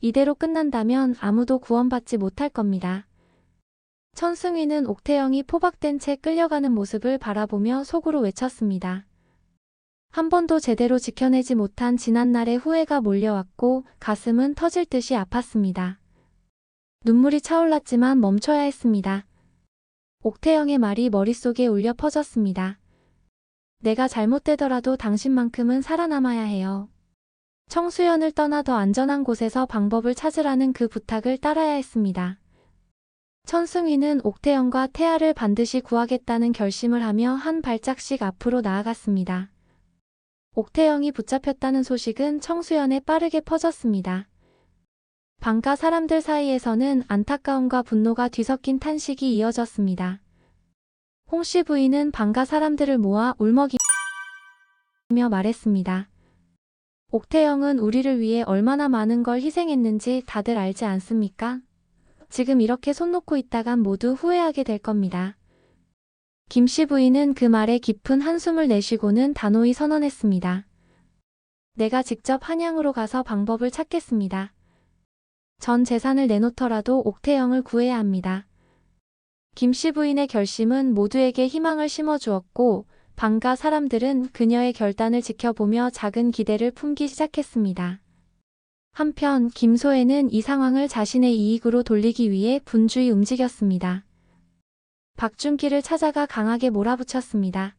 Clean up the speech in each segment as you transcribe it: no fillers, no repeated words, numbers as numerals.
이대로 끝난다면 아무도 구원받지 못할 겁니다. 천승휘는 옥태영이 포박된 채 끌려가는 모습을 바라보며 속으로 외쳤습니다. 한 번도 제대로 지켜내지 못한 지난날의 후회가 몰려왔고 가슴은 터질 듯이 아팠습니다. 눈물이 차올랐지만 멈춰야 했습니다. 옥태영의 말이 머릿속에 울려 퍼졌습니다. 내가 잘못되더라도 당신만큼은 살아남아야 해요. 청수연을 떠나 더 안전한 곳에서 방법을 찾으라는 그 부탁을 따라야 했습니다. 천승휘는 옥태영과 태아를 반드시 구하겠다는 결심을 하며 한 발짝씩 앞으로 나아갔습니다. 옥태영이 붙잡혔다는 소식은 청수연에 빠르게 퍼졌습니다. 방가 사람들 사이에서는 안타까움과 분노가 뒤섞인 탄식이 이어졌습니다. 홍씨 부인은 방가 사람들을 모아 울먹이며 말했습니다. 옥태영은 우리를 위해 얼마나 많은 걸 희생했는지 다들 알지 않습니까? 지금 이렇게 손 놓고 있다간 모두 후회하게 될 겁니다. 김씨 부인은 그 말에 깊은 한숨을 내쉬고는 단호히 선언했습니다. 내가 직접 한양으로 가서 방법을 찾겠습니다. 전 재산을 내놓더라도 옥태영을 구해야 합니다. 김씨 부인의 결심은 모두에게 희망을 심어주었고 방가 사람들은 그녀의 결단을 지켜보며 작은 기대를 품기 시작했습니다. 한편 김소혜는 이 상황을 자신의 이익으로 돌리기 위해 분주히 움직였습니다. 박준기를 찾아가 강하게 몰아붙였습니다.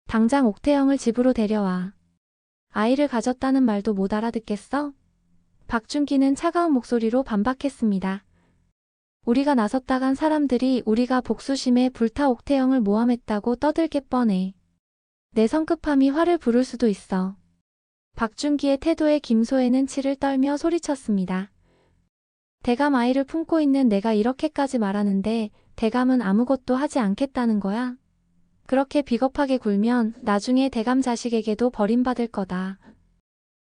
당장 옥태영을 집으로 데려와. 아이를 가졌다는 말도 못 알아듣겠어? 박준기는 차가운 목소리로 반박했습니다. 우리가 나섰다간 사람들이 우리가 복수심에 불타 옥태영을 모함했다고 떠들게 뻔해. 내 성급함이 화를 부를 수도 있어. 박준기의 태도에 김소혜는 치를 떨며 소리쳤습니다. 대감 아이를 품고 있는 내가 이렇게까지 말하는데 대감은 아무것도 하지 않겠다는 거야? 그렇게 비겁하게 굴면 나중에 대감 자식에게도 버림받을 거다.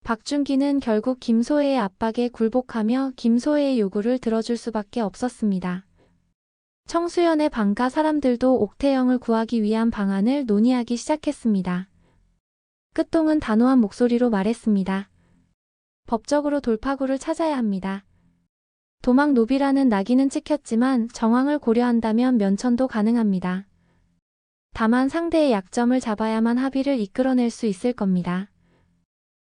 박준기는 결국 김소혜의 압박에 굴복하며 김소혜의 요구를 들어줄 수밖에 없었습니다. 청수연의 방가 사람들도 옥태영을 구하기 위한 방안을 논의하기 시작했습니다. 끝동은 단호한 목소리로 말했습니다. 법적으로 돌파구를 찾아야 합니다. 도망노비라는 낙인은 찍혔지만 정황을 고려한다면 면천도 가능합니다. 다만 상대의 약점을 잡아야만 합의를 이끌어낼 수 있을 겁니다.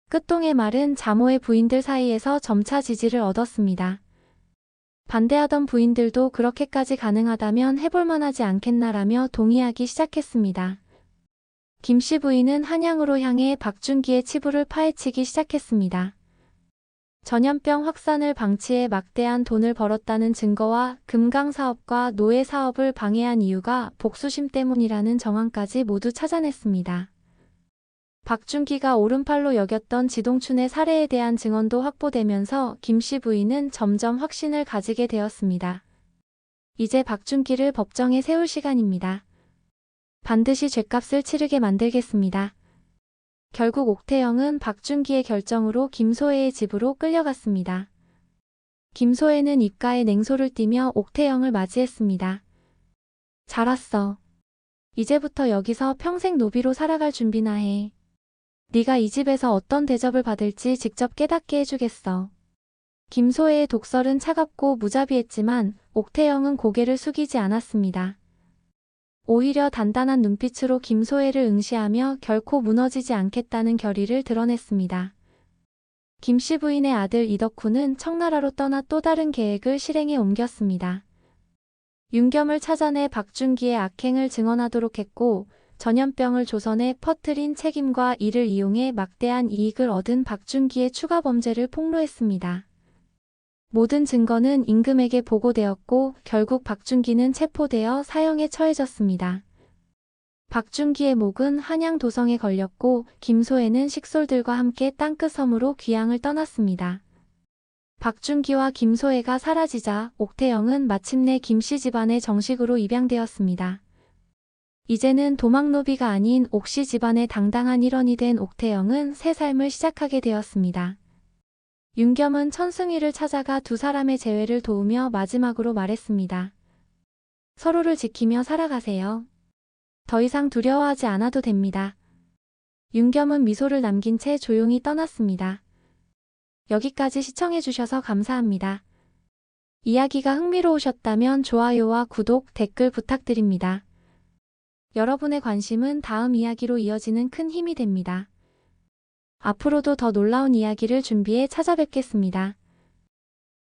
끝동의 말은 자모의 부인들 사이에서 점차 지지를 얻었습니다. 반대하던 부인들도 그렇게까지 가능하다면 해볼만하지 않겠나라며 동의하기 시작했습니다. 김씨 부인은 한양으로 향해 박준기의 치부를 파헤치기 시작했습니다. 전염병 확산을 방치해 막대한 돈을 벌었다는 증거와 금강 사업과 노예 사업을 방해한 이유가 복수심 때문이라는 정황까지 모두 찾아냈습니다. 박준기가 오른팔로 여겼던 지동춘의 살해에 대한 증언도 확보되면서 김씨 부인은 점점 확신을 가지게 되었습니다. 이제 박준기를 법정에 세울 시간입니다. 반드시 죗값을 치르게 만들겠습니다. 결국 옥태영은 박준기의 결정으로 김소혜의 집으로 끌려갔습니다. 김소혜는 입가에 냉소를 띠며 옥태영을 맞이했습니다. 잘 왔어. 이제부터 여기서 평생 노비로 살아갈 준비나 해. 네가 이 집에서 어떤 대접을 받을지 직접 깨닫게 해주겠어. 김소혜의 독설은 차갑고 무자비했지만 옥태영은 고개를 숙이지 않았습니다. 오히려 단단한 눈빛으로 김소혜를 응시하며 결코 무너지지 않겠다는 결의를 드러냈습니다. 김씨 부인의 아들 이덕후는 청나라로 떠나 또 다른 계획을 실행에 옮겼습니다. 윤겸을 찾아내 박준기의 악행을 증언하도록 했고 전염병을 조선에 퍼뜨린 책임과 이를 이용해 막대한 이익을 얻은 박준기의 추가 범죄를 폭로했습니다. 모든 증거는 임금에게 보고되었고 결국 박준기는 체포되어 사형에 처해졌습니다. 박준기의 목은 한양 도성에 걸렸고 김소혜는 식솔들과 함께 땅끝 섬으로 귀향을 떠났습니다. 박준기와 김소혜가 사라지자 옥태영은 마침내 김씨 집안에 정식으로 입양되었습니다. 이제는 도망노비가 아닌 옥씨 집안의 당당한 일원이 된 옥태영은 새 삶을 시작하게 되었습니다. 윤겸은 천승휘를 찾아가 두 사람의 재회를 도우며 마지막으로 말했습니다. 서로를 지키며 살아가세요. 더 이상 두려워하지 않아도 됩니다. 윤겸은 미소를 남긴 채 조용히 떠났습니다. 여기까지 시청해주셔서 감사합니다. 이야기가 흥미로우셨다면 좋아요와 구독, 댓글 부탁드립니다. 여러분의 관심은 다음 이야기로 이어지는 큰 힘이 됩니다. 앞으로도 더 놀라운 이야기를 준비해 찾아뵙겠습니다.